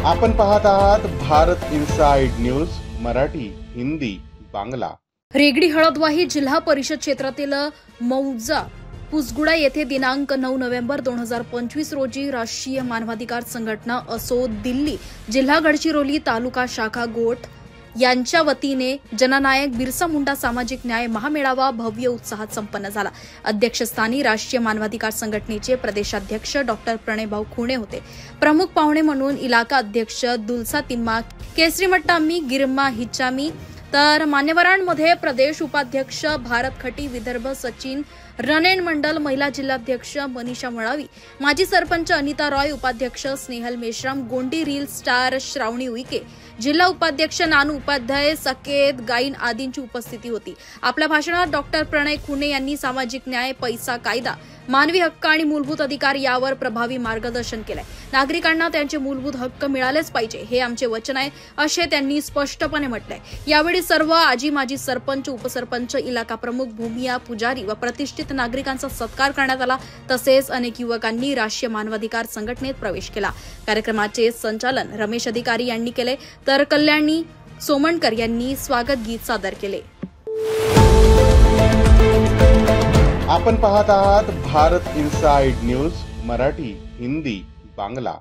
आपण पाहत आहात भारत इनसाइड न्यूज मराठी, हिंदी, बांगला। रेगडी हळदवाही जिल्हा परिषद क्षेत्रातील मौजा पुसगुडा येथे दिनांक 9 नोव्हेंबर 2025 रोजी राष्ट्रीय मानवाधिकार संघटना असो दिल्ली जिल्हा गडचिरोली तालुका शाखा गोठ यांच्या वतीने जननायक बिरसा मुंडा सामाजिक न्याय महामेळावा भव्य उत्साहात संपन्न झाला। अध्यक्षस्थानी राष्ट्रीय मानवाधिकार संघटनेचे प्रदेशाध्यक्ष डॉक्टर प्रणयभाऊ खुणे होते। प्रमुख पाहुणे म्हणून इलाका अध्यक्ष दुलसा तिम्मा केसरीमट्टामी गिरमा हिचामी तर मान्यवरांमध्ये प्रदेश उपाध्यक्ष भारत खटी विदर्भ सचिन रणेन मंडल महिला जिल्हाध्यक्ष मनीषा मळावी माजी सरपंच अनिता रॉय उपाध्यक्ष स्नेहल मेश्राम गोंडी रील स्टार श्रावणी उईके जिल्हा उपाध्यक्ष नानू उपाध्याय सकेत गाईन आदींची उपस्थिती होती। आपल्या भाषणात डॉक्टर प्रणय खुणे यांनी सामाजिक न्याय पैसा कायदा मानवी हक्क आणि मूलभूत अधिकार यावर प्रभावी मार्गदर्शन केले। नागरिकांना त्यांचे मूलभूत हक्क मिळालेच पाहिजे हे आमचे वचन आहे असे त्यांनी स्पष्टपणे म्हटले। यावेळी सर्व आजी माजी सरपंच उपसरपंच इलाका प्रमुख भूमिया पुजारी व प्रतिष्ठित नागरिकांचा सत्कार करण्यात आला। तसेच अनेक युवकांनी राष्ट्रीय मानवाधिकार संघटनेत प्रवेश केला। कार्यक्रमाचे संचालन रमेश अधिकारी यांनी केले तर कल्याणी सोमणकर यांनी स्वागत गीत सादर केले। आपण पाहत आहात भारत इनसाइड न्यूज मराठी, हिंदी, बांगला।